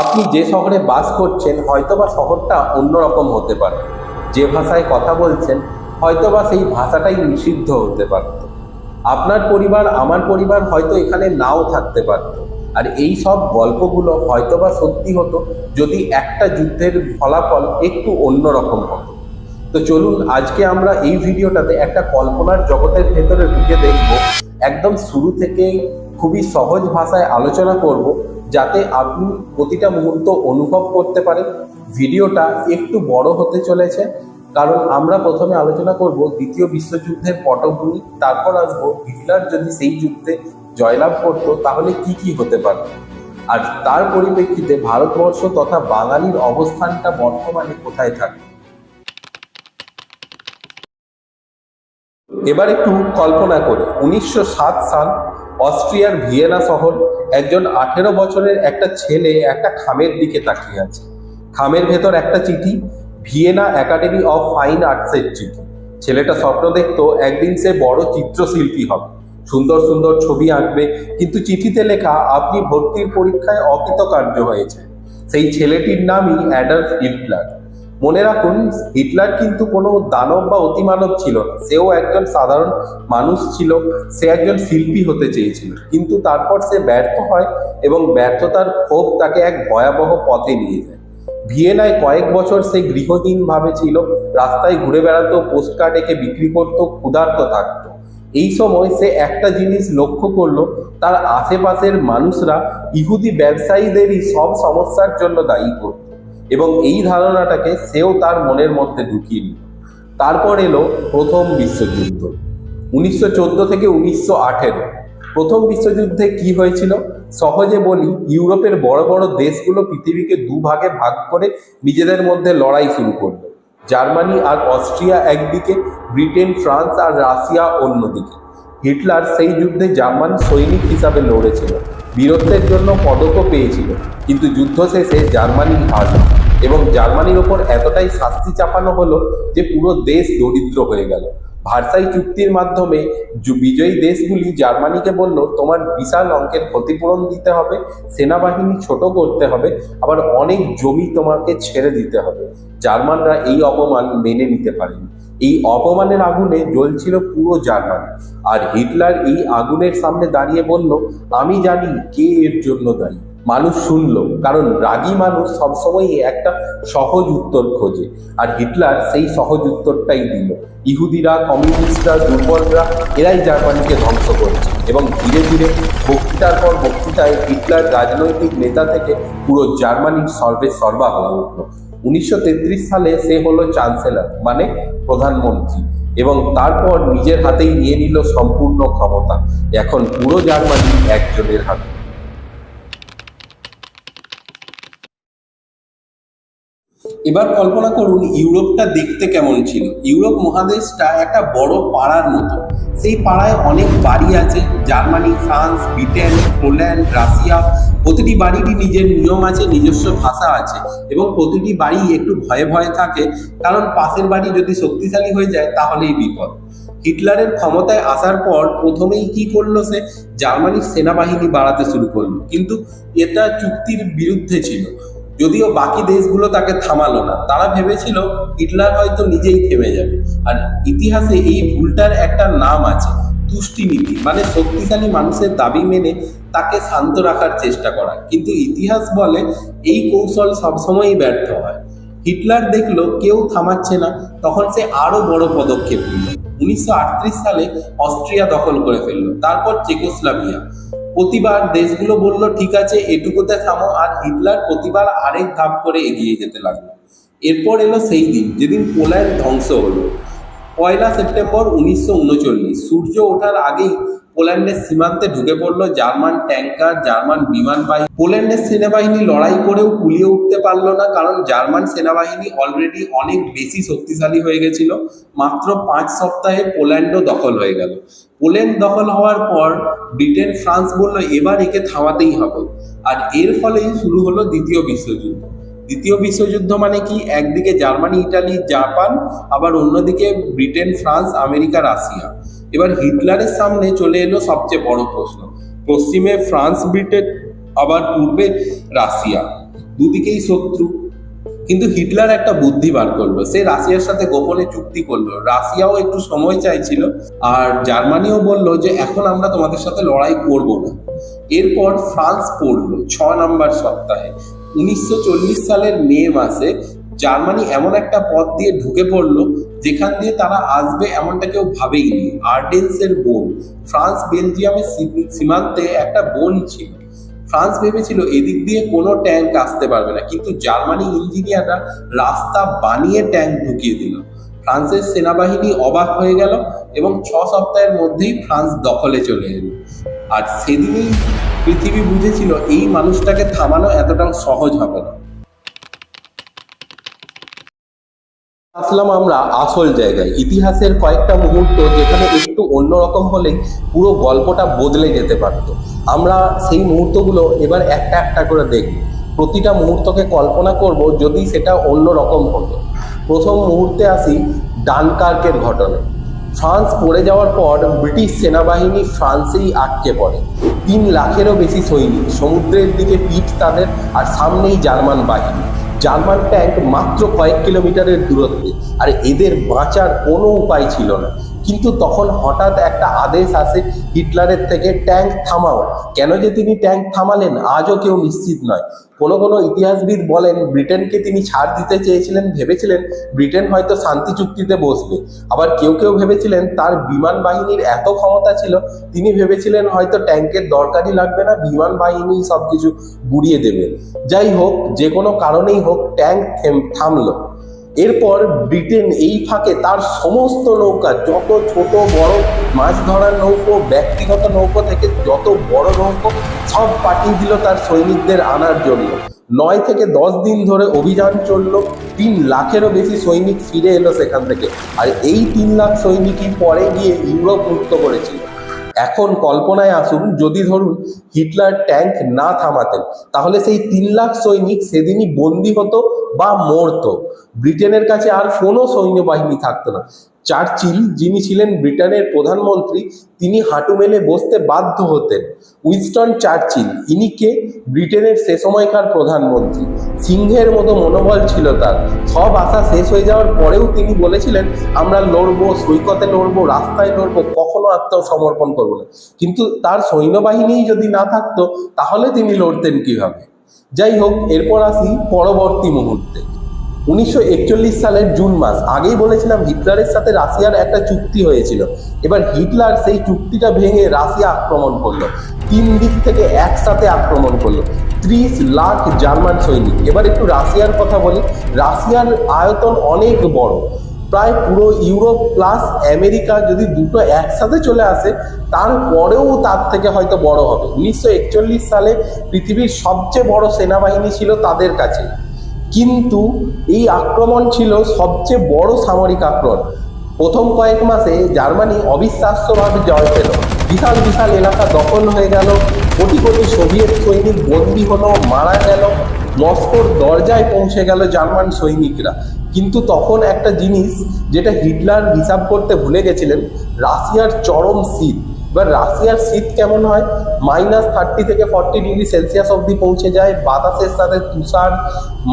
আপনি যে শহরে বাস করছেন হয়তোবা শহরটা অন্যরকম হতে পারে, যে ভাষায় কথা বলছেন হয়তোবা সেই ভাষাটাই নিষিদ্ধ হতে পারত। আপনার পরিবার আমার পরিবার হয়তো এখানে নাও থাকতে পারত। আর এই সব গল্পগুলো হয়তোবা সত্যি হতো যদি একটা যুদ্ধের ফলাফল একটু অন্যরকম হতো। তো চলুন আজকে আমরা এই ভিডিওটাতে একটা কল্পনার জগতের ভেতরে ঢুকে দেখব। একদম শুরু থেকে খুবই সহজ ভাষায় আলোচনা করব, যাতে আপনি প্রতিটা মুহূর্ত অনুভব করতে পারেন। ভিডিওটা একটু বড় হতে চলেছে, কারণ আমরা প্রথমে আলোচনা করব দ্বিতীয় বিশ্বযুদ্ধের পটভূমি, তারপর আসবো হিটলার যদি সেই যুদ্ধে জয়লাভ করতো তাহলে কি কি হতে পারত, আর তার পরিপ্রেক্ষিতে ভারতবর্ষ তথা বাঙালির অবস্থানটা বর্তমানে কোথায় থাকে। এবার একটু কল্পনা করে 1907 সাল, অস্ট্রিয়ার ভিয়েনা শহর। একজন 18 বছরের একটা ছেলে একটা খামের দিকে তাকিয়ে আছে। খামের ভেতর একটা চিঠি, ভিয়েনা একাডেমি অফ ফাইন আর্টসের চিঠি। ছেলেটা স্বপ্ন দেখতো একদিন সে বড় চিত্রশিল্পী হবে, সুন্দর সুন্দর ছবি আঁকবে। কিন্তু চিঠিতে লেখা আপনি ভর্তির পরীক্ষায় অকৃতকার্য হয়েছে। সেই ছেলেটির নামই অ্যাডলফ হিটলার। মনে রাখুন, হিটলার কিন্তু কোনো দানব বা অতিমানব ছিল না, সেও একজন সাধারণ মানুষ ছিল। সে একজন শিল্পী হতে চেয়েছিল, কিন্তু তারপর সে ব্যর্থ হয় এবং ব্যর্থতার ক্ষোভ তাকে এক ভয়াবহ পথে নিয়ে যায়। ভিয়েনায় কয়েক বছর সে গৃহহীন ভাবে ছিল, রাস্তায় ঘুরে বেড়াতো, পোস্টকার্ড এঁকে বিক্রি করতো, ক্ষুধার্ত থাকতো। এই সময় সে একটা জিনিস লক্ষ্য করলো, তার আশেপাশের মানুষরা ইহুদি ব্যবসায়ীদেরই সব সমস্যার জন্য দায়ী করত, এবং এই ধারণাটাকে সেও তার মনের মধ্যে ঢুকিয়ে নিল। তারপর এলো প্রথম বিশ্বযুদ্ধ, 1914 থেকে 1918। প্রথম বিশ্বযুদ্ধে কি হয়েছিল সহজে বলি। ইউরোপের বড় বড় দেশগুলো পৃথিবীকে দুভাগে ভাগ করে নিজেদের মধ্যে লড়াই শুরু করলো। জার্মানি আর অস্ট্রিয়া একদিকে, ব্রিটেন, ফ্রান্স আর রাশিয়া অন্যদিকে। হিটলার সেই যুদ্ধে জার্মান সৈনিক হিসাবে লড়েছিল, বীরত্বের জন্য পদকও পেয়েছিল। কিন্তু যুদ্ধ শেষে জার্মানি হারল, এবং জার্মানির ওপর এতটাই শাস্তি চাপানো হলো যে পুরো দেশ দরিদ্র হয়ে গেল। ভার্সাই চুক্তির মাধ্যমে বিজয়ী দেশগুলি জার্মানিকে বলল, তোমার বিশাল অঙ্কের ক্ষতিপূরণ দিতে হবে, সেনাবাহিনী ছোট করতে হবে, আবার অনেক জমি তোমাকে ছেড়ে দিতে হবে। জার্মানরা এই অপমান মেনে নিতে পারেনি। এই অপমানের আগুনে জ্বলছিল পুরো জার্মানি। আর হিটলার এই আগুনের সামনে দাঁড়িয়ে বলল, আমি জানি কে এর জন্য দায়ী। মানুষ শুনলো, কারণ রাগী মানুষ সবসময় একটা সহজ উত্তর খোঁজে, আর হিটলার সেই সহজ উত্তরটাই দিল। ইহুদিরা, কমিউনিস্টরা, দুর্বলরা, এরাই জার্মানিকে ধ্বংস করছে। এবং ধীরে ধীরে বক্তৃতার পর বক্তৃতায় হিটলার রাজনৈতিক নেতা থেকে পুরো জার্মানির সর্বা হয়ে উঠল। 1933 সালে সে হলো চ্যান্সেলর, মানে প্রধানমন্ত্রী, এবং তারপর নিজের হাতেই নিয়ে নিল সম্পূর্ণ ক্ষমতা। এখন পুরো জার্মানি একজনের হাতে। এবার কল্পনা করুন ইউরোপটা দেখতে কেমন ছিল। ইউরোপ মহাদেশটা একটা বড় পাড়ার মতো। সেই পাড়ায় অনেক বাড়ি আছে, Germany, France, Britain, Poland, Russia. প্রতিটি বাড়িরই নিজের নিয়ম আছে, নিজস্ব ভাষা আছে, এবং প্রতিটি বাড়ি একটু ভয়ে ভয়ে থাকে, কারণ পাশের বাড়ি যদি শক্তিশালী হয়ে যায় তাহলেই বিপদ। হিটলারের ক্ষমতায় আসার পর প্রথমেই কি করলো, সে জার্মানির সেনাবাহিনী বাড়াতে শুরু করলো, কিন্তু এটা চুক্তির বিরুদ্ধে ছিল। যদিও বাকি দেশগুলো তাকে থামালো না, তারা ভেবেছিল হিটলার হয়তো নিজেই থেমে যাবে। আর ইতিহাসে এই ভুলটার একটা নাম আছে, তুষ্টি নীতি, মানে শক্তিশালী মানুষের দাবি মেনে তাকে শান্ত রাখার চেষ্টা করা। কিন্তু ইতিহাস বলে এই কৌশল সবসময়ই ব্যর্থ হয়। হিটলার দেখলো কেউ থামাচ্ছে না, তখন সে আরো বড় পদক্ষেপ নিল। 1938 সালে অস্ট্রিয়া দখল করে ফেললো, তারপর চেকোস্লোভাকিয়া। প্রতিবার দেশগুলো বলল ঠিক আছে, এটুকুতে থামো, আর হিটলার প্রতিবার আরেক ধাপ করে এগিয়ে যেতে লাগলো। এরপর এলো সেই দিন যেদিন পোল্যান্ড ধ্বংস হলো। 1 সেপ্টেম্বর 1939, সূর্য ওঠার আগেই পোল্যান্ডের সীমান্তে ঢুকে পড়লো জার্মান ট্যাঙ্কার, জার্মান বিমান বাহিনী। পোল্যান্ডের সেনাবাহিনী লড়াই করেও কুলিয়ে উঠতে পারলো না, কারণ জার্মান সেনাবাহিনী অলরেডি অনেক বেশি শক্তিশালী হয়ে গেছিল। মাত্র 5 সপ্তাহে পোল্যান্ডও দখল হয়ে গেল। পোল্যান্ড দখল হওয়ার পর ব্রিটেন, ফ্রান্স বলল এবার একে থামাতেই হবে। আর এর ফলেই শুরু হলো দ্বিতীয় বিশ্বযুদ্ধ। দ্বিতীয় বিশ্বযুদ্ধ মানে কি, একদিকে জার্মানি, ইটালি, জাপান, আবার অন্যদিকে ব্রিটেন, ফ্রান্স, আমেরিকা, রাশিয়া। এবার হিটলারের সামনে চলে এলো সবচেয়ে বড় প্রশ্ন, পশ্চিমে ফ্রান্স, ব্রিটেন, আবার পূর্বে রাশিয়া। দুদিকেই শত্রু। কিন্তু হিটলার একটা বুদ্ধি বার করলো, সে রাশিয়ার সাথে গোপনে চুক্তি করলো। রাশিয়াও একটু সময় চাইছিল, আর জার্মানিও বলল যে এখন আমরা তোমাদের সাথে লড়াই করব না। এরপর ফ্রান্স পড়লো 6 নম্বর সপ্তাহে। 1940 সালের মে মাসে জার্মানি এমন একটা পথ দিয়ে ঢুকে পড়লো যেখান দিয়ে তারা আসবে এমনটা কেউ ভাবেইনি। আর্ডেন্সের বন, ফ্রান্স বেলজিয়ামের সীমান্তে একটা বন ছিল। ফ্রান্স ভেবেছিল এদিক দিয়ে কোনো ট্যাঙ্ক আসতে পারবে না, কিন্তু জার্মানি ইঞ্জিনিয়াররা রাস্তা বানিয়ে ট্যাঙ্ক ঢুকিয়ে দিল। ফ্রান্সের সেনাবাহিনী অবাক হয়ে গেল এবং 6 সপ্তাহের মধ্যেই ফ্রান্স দখলে চলে এলো। আর সেদিনই পৃথিবী বুঝেছিল এই মানুষটাকে থামানো এতটাও সহজ হবে না। আসলাম আমরা আসল জায়গায়, ইতিহাসের কয়েকটা মুহূর্ত যেখানে একটু অন্যরকম হলেই পুরো গল্পটা বদলে যেতে পারত। আমরা সেই মুহূর্তগুলো এবার একটা একটা করে দেখব। প্রতিটা মুহূর্তকে কল্পনা করব যদি সেটা অন্যরকম হতো। প্রথম মুহূর্তে আসি ডানকার্কের ঘটনা। ফ্রান্স পড়ে যাওয়ার পর ব্রিটিশ সেনাবাহিনী ফ্রান্সেই আটকে পড়ে। 3 লাখেরও বেশি সৈনিক, সমুদ্রের দিকে পিঠ তাদের, আর সামনেই জার্মান বাহিনী। জার্মান ট্যাঙ্ক মাত্র কয়েক কিলোমিটারের দূরত্বে, আর এদের বাঁচার কোনো উপায় ছিল না। কিন্তু তখন হঠাৎ একটা আদেশ আসে হিটলারের থেকে, ট্যাঙ্ক থামাও। কেন যে তিনি ট্যাঙ্ক থামালেন আজও কেউ নিশ্চিত নয়। কোনো কোনো ইতিহাসবিদ বলেন ব্রিটেনকে তিনি ছাড় দিতে চেয়েছিলেন, ভেবেছিলেন ব্রিটেন হয়তো শান্তি চুক্তিতে বসবে। আবার কেউ কেউ ভেবেছিলেন তার বিমান বাহিনীর এত ক্ষমতা ছিল, তিনি ভেবেছিলেন হয়তো ট্যাঙ্কের দরকারই লাগবে না, বিমান বাহিনী সবকিছু গুড়িয়ে দেবে। যাই হোক, যে কোনো কারণেই হোক, ট্যাঙ্ক থামলো। এরপর ব্রিটেন এই ফাঁকে তার সমস্ত নৌকা, যত ছোট বড় মাছ ধরার নৌকো, ব্যক্তিগত নৌকো থেকে যত বড় নৌকো, সব পাঠিয়ে দিল তার সৈনিকদের আনার জন্য। 9 থেকে 10 দিন ধরে অভিযান চললো। 3 লাখেরও বেশি সৈনিক ফিরে এলো সেখান থেকে, আর এই 3 লাখ সৈনিকই পরে গিয়ে ইউরোপ মুক্ত করেছিল। এখন কল্পনায় আসুন, যদি ধরুন হিটলার ট্যাঙ্ক না থামাতেন, তাহলে সেই 3 লাখ সৈনিক সেদিনই বন্দী হতো বা মরতো। ব্রিটেনের কাছে আর কোনো সৈন্যবাহিনী থাকতো না। চার্চিল, যিনি ছিলেন ব্রিটেনের প্রধানমন্ত্রী, তিনি হাঁটু মেলে বসতে বাধ্য হতেন। উইনস্টন চার্চিল, ইনি কে? ব্রিটেনের সে সময়কার প্রধানমন্ত্রী। সিংহের মতো মনোবল ছিল তার। সব আশা শেষ হয়ে যাওয়ার পরেও তিনি বলেছিলেন আমরা লড়বো, সৈকতে লড়বো, রাস্তায় লড়বো, কখনো আত্মসমর্পণ করবো না। কিন্তু তার সৈন্যবাহিনীই যদি না থাকতো তাহলে তিনি লড়তেন কিভাবে? যাই হোক, এরপর আসি পরবর্তী মুহূর্তে। 1941 সালের জুন মাস। আগেই বলেছিলাম হিটলারের সাথে রাশিয়ার একটা চুক্তি হয়েছিল। এবার হিটলার সেই চুক্তিটা ভেঙে রাশিয়া আক্রমণ করলো। 3 দিক থেকে একসাথে আক্রমণ করলো। 30 লাখ জার্মান সৈনিক। এবার একটু রাশিয়ার কথা বলি। রাশিয়ার আয়তন অনেক বড়, প্রায় পুরো ইউরোপ প্লাস আমেরিকা যদি দুটো একসাথে চলে আসে, তারপরেও তার থেকে হয়তো বড় হবে। 1941 সালে পৃথিবীর সবচেয়ে বড় সেনাবাহিনী ছিল তাদের কাছে, কিন্তু এই আক্রমণ ছিল সবচেয়ে বড় সামরিক আক্রমণ। প্রথম কয়েক মাসে জার্মানি অবিশ্বাস্যভাবে জয় পেল। বিশাল বিশাল এলাকা দখল হয়ে গেল, কোটি কোটি সোভিয়েত সৈনিক বন্দী হলো, মারা গেল। মস্কোর দরজায় পৌঁছে গেল জার্মান সৈনিকরা। কিন্তু তখন একটা জিনিস যেটা হিটলার হিসাব করতে ভুলে গেছিলেন, রাশিয়ার চরম শীত। এবার রাশিয়ার শীত কেমন হয়? -30 থেকে 40 ডিগ্রি সেলসিয়াস অবধি পৌঁছে যায়। বাতাসের সাথে তুষার,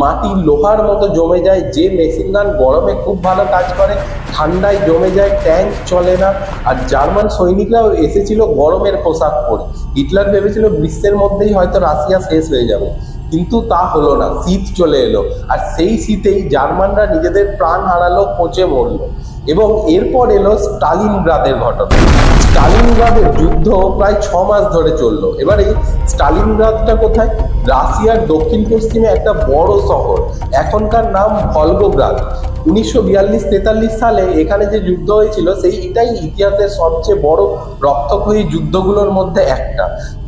মাটি লোহার মতো জমে যায়। যে মেশিন গান গরমে খুব ভালো কাজ করে, ঠান্ডায় জমে যায়, ট্যাঙ্ক চলে না। আর জার্মান সৈনিকরাও এসেছিল গরমের পোশাক পরে। হিটলার ভেবেছিল গ্রীষ্মের মধ্যেই হয়তো রাশিয়া শেষ হয়ে যাবে, কিন্তু তা হলো না। শীত চলে এলো, আর সেই শীতেই জার্মানরা নিজেদের প্রাণ হারালো, পচে মরল। এবং এরপর এলো স্টালিনগ্রাদের ঘটনা। স্টালিনগ্রাদের যুদ্ধ প্রায় 6 মাস ধরে চললো। এবার এই স্টালিনগ্রাদটা কোথায়? রাশিয়ার দক্ষিণ পশ্চিমে একটা বড় শহর, এখনকার নাম ভলগোগ্রাদ। 1942-43 সালে এখানে যে যুদ্ধ হয়েছিল, সেইটাই ইতিহাসের সবচেয়ে বড় রক্তক্ষয়ী যুদ্ধগুলোর মধ্যে একটা।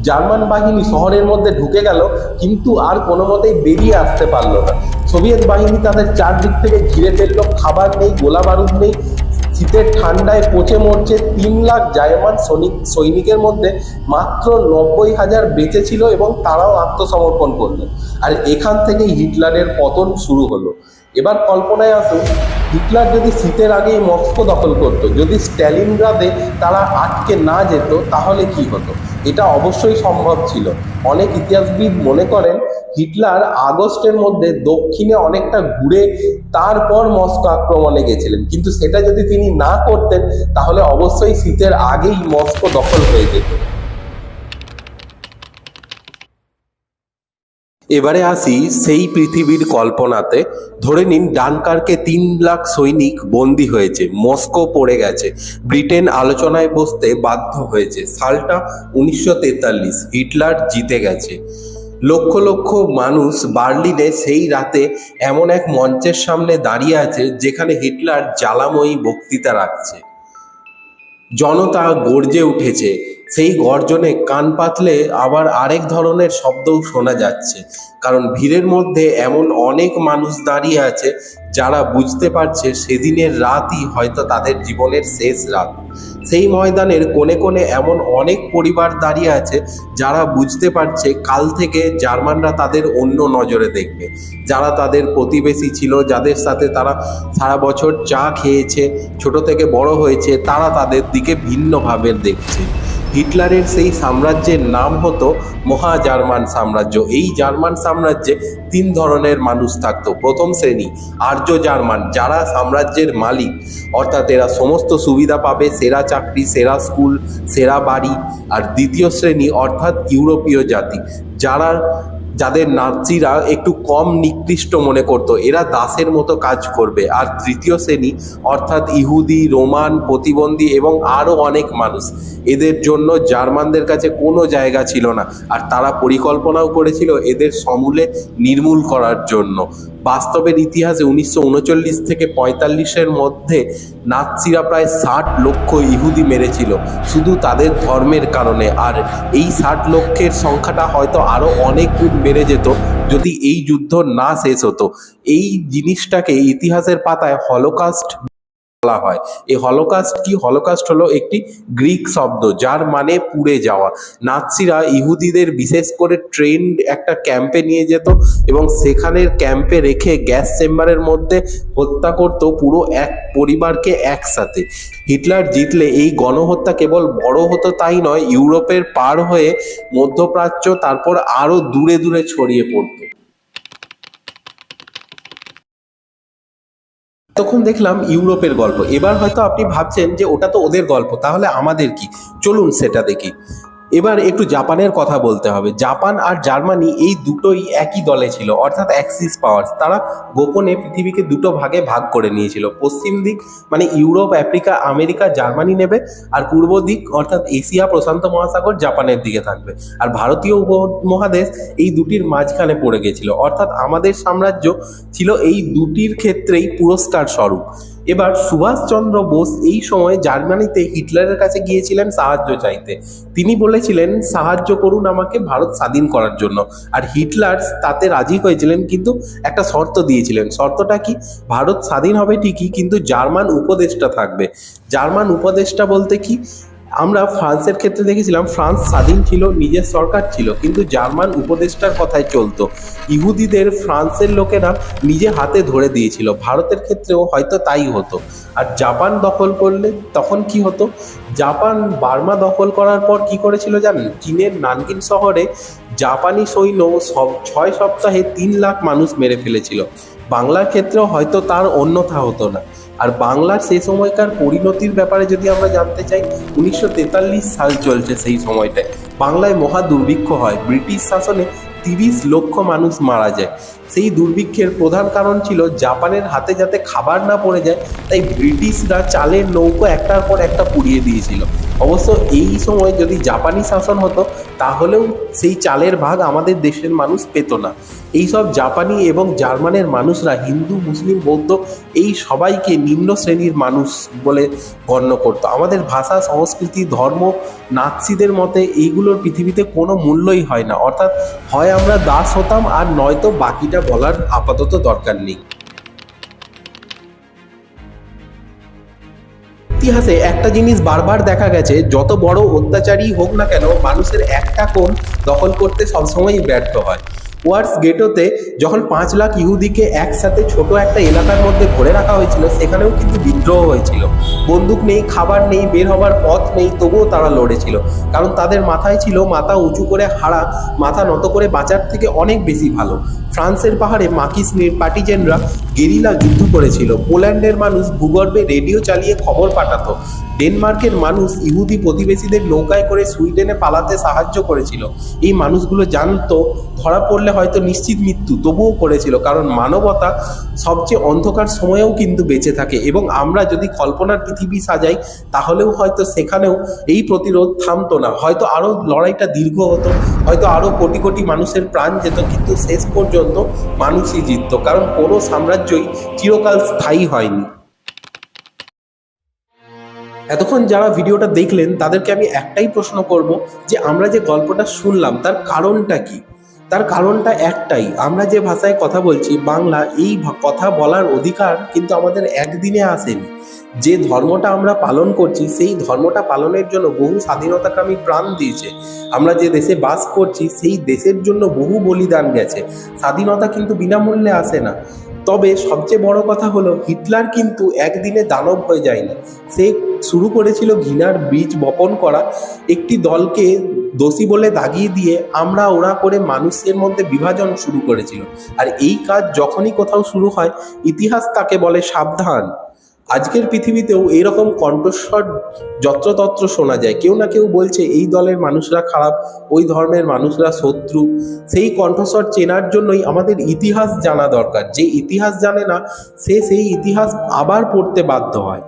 জার্মান বাহিনী শহরের মধ্যে ঢুকে গেল, কিন্তু আর কোনো মতেই বেরিয়ে আসতে পারলো না। সোভিয়েত বাহিনী তাদের চারদিক থেকে ঘিরে ফেললো। খাবার নেই, গোলা বারুদ নেই, শীতের ঠান্ডায় পচে মরছে। 3 লাখ জার্মান সৈনিকের মধ্যে মাত্র 90,000 বেঁচে ছিল এবং তারাও আত্মসমর্পণ করলো। আর এখান থেকেই হিটলারের পতন শুরু হলো। এবার কল্পনায় আসুন, হিটলার যদি শীতের আগেই মস্কো দখল করত, যদি স্টালিনগ্রাদে তারা আটকে না যেত, তাহলে কি হতো? এটা অবশ্যই সম্ভব ছিল। অনেক ইতিহাসবিদ মনে করেন হিটলার আগস্টের মধ্যে দক্ষিণে অনেকটা ঘুরে তারপর মস্কো আক্রমণে গেছিলেন, কিন্তু সেটা যদি তিনি না করতেন তাহলে অবশ্যই শীতের আগেই মস্কো দখল হয়ে যেত। এবারে আসি সেই পৃথিবীর কল্পনাতে। ধরে নিন ডানকার্কে 3 লাখ সৈনিক বন্দী হয়েছে, মস্কো পড়ে গেছে, ব্রিটেন আলোচনায় বসতে বাধ্য হয়েছে। সালটা 1943, হিটলার জিতে গেছে। লক্ষ লক্ষ মানুষ বার্লিনে সেই রাতে এমন এক মঞ্চের সামনে দাঁড়িয়ে আছে যেখানে হিটলার জ্বালাময়ী বক্তৃতা রাখছে। জনতা গর্জে উঠেছে, সেই গর্জনে কান পাতলে আবার আরেক ধরনের শব্দও শোনা যাচ্ছে, কারণ ভিড়ের মধ্যে এমন অনেক মানুষ দাঁড়িয়ে আছে যারা বুঝতে পারছে সেদিনের রাতই হয়তো তাদের জীবনের শেষ রাত। সেই ময়দানের কোণে কোণে এমন অনেক পরিবার দাঁড়িয়ে আছে যারা বুঝতে পারছে কাল থেকে জার্মানরা তাদের অন্য নজরে দেখবে। যারা তাদের প্রতিবেশী ছিল, যাদের সাথে তারা সারা বছর চা খেয়েছে, ছোট থেকে বড় হয়েছে, তারা তাদের দিকে ভিন্নভাবে দেখছে। হিটলারের সেই সাম্রাজ্যের নাম হতো মহা জার্মান সাম্রাজ্য। এই জার্মান সাম্রাজ্যে 3 ধরনের মানুষ থাকতো। প্রথম শ্রেণী আর্য জার্মান, যারা সাম্রাজ্যের মালিক, অর্থাৎ এরা সমস্ত সুবিধা পাবে, সেরা চাকরি, সেরা স্কুল, সেরা বাড়ি। আর দ্বিতীয় শ্রেণী অর্থাৎ ইউরোপীয় জাতি, যাদের নাৎসিরা একটু কম নিকৃষ্ট মনে করত, এরা দাসের মতো কাজ করবে। আর তৃতীয় শ্রেণী অর্থাৎ ইহুদি, রোমান, প্রতিবন্ধী এবং আরও অনেক মানুষ। এদের জন্য জার্মানদের কাছে কোনো জায়গা ছিল না, আর তারা পরিকল্পনাও করেছিল এদের সমূলে নির্মূল করার জন্য। বাস্তবের ইতিহাসে 1939 থেকে 1945-এর মধ্যে নাৎসিরা প্রায় 60 লক্ষ ইহুদি মেরেছিল শুধু তাদের ধর্মের কারণে। আর এই 60 লক্ষের সংখ্যাটা হয়তো আরো অনেক গুণ বেড়ে যেত যদি এই যুদ্ধ না শেষ হতো। এই জিনিসটাকে ইতিহাসের পাতায় হলোকাস্ট বলা হয়। এই হলোকাস্ট কি? হলোকাস্ট হলো একটি গ্রিক শব্দ যার মানে পুড়ে যাওয়া। নাৎসিরা ইহুদিদের বিশেষ করে ট্রেন্ড একটা ক্যাম্পে নিয়ে যেত এবং সেখানের ক্যাম্পে রেখে গ্যাস চেম্বারের মধ্যে হত্যা করত পুরো এক পরিবারকে একসাথে। হিটলার জিতলে এই গণহত্যা কেবল বড় হতো তাই নয়, ইউরোপের পার হয়ে মধ্যপ্রাচ্য, তারপর আরো দূরে দূরে ছড়িয়ে পড়তো। তখন দেখলাম ইউরোপের গল্প। এবার হয়তো আপনি ভাবছেন যে ওটা তো ওদের গল্প, তাহলে আমাদের কি? চলুন সেটা দেখি। এবার একটু জাপানের কথা বলতে হবে। জাপান আর জার্মানি এই দুটোই একই দলে ছিল, অর্থাৎ অ্যাক্সিস পাওয়ার্স। তারা গোপনে পৃথিবীকে দুটো ভাগে ভাগ করে নিয়েছিল। পশ্চিম দিক মানে ইউরোপ, আফ্রিকা, আমেরিকা জার্মানি নেবে, আর পূর্ব দিক অর্থাৎ এশিয়া, প্রশান্ত মহাসাগর জাপানের দিকে থাকবে। আর ভারতীয় উপমহাদেশ এই দুটির মাঝখানে পড়ে গেছিল, অর্থাৎ আমাদের সাম্রাজ্য ছিল এই দুটির ক্ষেত্রেই পুরস্কার স্বরূপ। এবার সুভাষচন্দ্র বোস এই সময় জার্মানিতে হিটলারের কাছে গিয়েছিলেন সাহায্য চাইতে। তিনি বলেছিলেন সাহায্য করুন আমাকে ভারত স্বাধীন করার জন্য। আর হিটলার তাতে রাজি হয়েছিলেন, কিন্তু একটা শর্ত দিয়েছিলেন। শর্তটা কি? ভারত স্বাধীন হবে ঠিকই, কিন্তু জার্মান উপদেষ্টা থাকবে। জার্মান উপদেষ্টা বলতে কি? আমরা ফ্রান্সের ক্ষেত্রে দেখেছিলাম ফ্রান্স স্বাধীন ছিল, নিজের সরকার ছিল, কিন্তু জার্মান উপদেষ্টার কথায় চলতো। ইহুদিদের ফ্রান্সের লোকেরা নিজে হাতে ধরে দিয়েছিল। ভারতের ক্ষেত্রেও হয়তো তাই হতো। আর জাপান দখল করলে তখন কি হতো? জাপান বার্মা দখল করার পর কি করেছিল জানেন? চীনের নানকিন শহরে জাপানি সৈন্য 6 সপ্তাহে 3 লাখ মানুষ মেরে ফেলেছিল। বাংলার ক্ষেত্রেও হয়তো তার অন্যথা হতো না। আর বাংলার সেই সময়কার পরিণতির ব্যাপারে যদি আমরা জানতে চাই, 1943 সাল চলছে। সেই সময়টায় বাংলায় মহা দুর্ভিক্ষ হয়। ব্রিটিশ শাসনে 30 লক্ষ মানুষ মারা যায়। সেই দুর্ভিক্ষের প্রধান কারণ ছিল জাপানের হাতে যাতে খাবার না পড়ে যায়, তাই ব্রিটিশরা চালের নৌকো একটার পর একটা পুড়িয়ে দিয়েছিল। অবশ্য এই সময় যদি জাপানি শাসন হতো তাহলেও সেই চালের ভাগ আমাদের দেশের মানুষ পেত না। এইসব জাপানি এবং জার্মানের মানুষরা হিন্দু, মুসলিম, বৌদ্ধ এই সবাইকে নিম্ন শ্রেণীর মানুষ বলে গণ্য করত। আমাদের ভাষা, সংস্কৃতি, ধর্ম নাৎসিদের মতে এইগুলোর পৃথিবীতে কোনো মূল্যই হয় না। অর্থাৎ হয় আমরা দাস হতাম, আর নয়তো বাকিটা বলার আপাতত দরকার নেই। ইতিহাসে একটা জিনিস বারবার দেখা গেছে, যত বড় অত্যাচারী হোক না কেন মানুষের একটা কোণ দখল করতে সবসময়ই ব্যর্থ হয়। ওয়ার্স গেটোতে যখন 5 লাখ ইহুদিকে একসাথে ছোট একটা এলাকার মধ্যে ভরে রাখা হয়েছিল, সেখানেও কিন্তু বিদ্রোহ হয়েছিল। বন্দুক নেই, খাবার নেই, বের হবার পথ নেই, তবুও তারা লড়েছিল। কারণ তাদের মাথায় ছিল মাথা উঁচু করে হারা মাথা নত করে বাঁচার থেকে অনেক বেশি ভালো। ফ্রান্সের পাহাড়ে মাকিস পার্টিজেনরা গেরিলা যুদ্ধ করেছিল। পোল্যান্ডের মানুষ ভূগর্ভে রেডিও চালিয়ে খবর পাঠাতো। ডেনমার্কের মানুষ ইহুদি প্রতিবেশীদের নৌকায় করে সুইডেনে পালাতে সাহায্য করেছিল। এই মানুষগুলো জানতো ধরা পড়লে হয়তো নিশ্চিত মৃত্যু, তবুও করেছিল, কারণ মানবতা সবচেয়ে অন্ধকার সময়েও কিন্তু বেঁচে থাকে। এবং আমরা যদি কল্পনার পৃথিবী সাজাই, তাহলেও হয়তো সেখানেও এই প্রতিরোধ থামতো না, হয়তো আরো লড়াইটা দীর্ঘ হতো, হয়তো আরো কোটি কোটি মানুষের প্রাণ যেত, কিন্তু শেষ পর্যন্ত মানুষই জিততো, কারণ কোনো সাম্রাজ্যই চিরকাল স্থায়ী হয়নি। এতক্ষণ যারা ভিডিওটা দেখলেন তাদেরকে আমি একটাই প্রশ্ন করব যে আমরা যে গল্পটা শুনলাম তার কারণটা কি? তার কারণটা একটাই, আমরা যে ভাষায় কথা বলছি বাংলা, এই কথা বলার অধিকার কিন্তু আমাদের একদিনে আসেনি। যে ধর্মটা আমরা পালন করছি সেই ধর্মটা পালনের জন্য বহু স্বাধীনতাকামী প্রাণ দিয়েছে। আমরা যে দেশে বাস করছি সেই দেশের জন্য বহু বলিদান গেছে। স্বাধীনতা কিন্তু বিনামূল্যে আসে না। তবে সবচেয়ে বড় কথা হলো হিটলার কিন্তু একদিনে দানব হয়ে যায়নি। সে শুরু করেছিল ঘৃণার বীজ বপন করা, একটি দলকে দোষী বলে দাগিয়ে দিয়ে আমরা ওরা করে মানুষের মধ্যে বিভাজন শুরু করেছিল। আর এই কাজ যখনই কোথাও শুরু হয়, ইতিহাস তাকে বলে সাবধান। আজকের পৃথিবীতেও এইরকম কণ্ঠস্বর যত্রতত্র শোনা যায়, কেউ না কেউ বলছে এই দলের মানুষরা খারাপ, ওই ধর্মের মানুষরা শত্রু। সেই কণ্ঠস্বর চেনার জন্যই আমাদের ইতিহাস জানা দরকার। যে ইতিহাস জানে না সে সেই ইতিহাস আবার পড়তে বাধ্য হয়।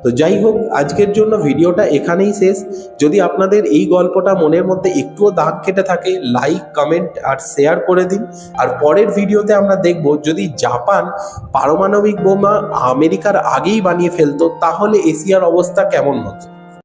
তো যাই হোক, আজকের জন্য ভিডিওটা এখানেই শেষ। যদি আপনাদের এই গল্পটা মনের মধ্যে একটুও দাগ কেটে থাকে, লাইক, কমেন্ট আর শেয়ার করে দিন। আর পরের ভিডিওতে আমরা দেখব যদি জাপান পারমাণবিক বোমা আমেরিকার আগেই বানিয়ে ফেলতো তাহলে এশিয়ার অবস্থা কেমন হতো।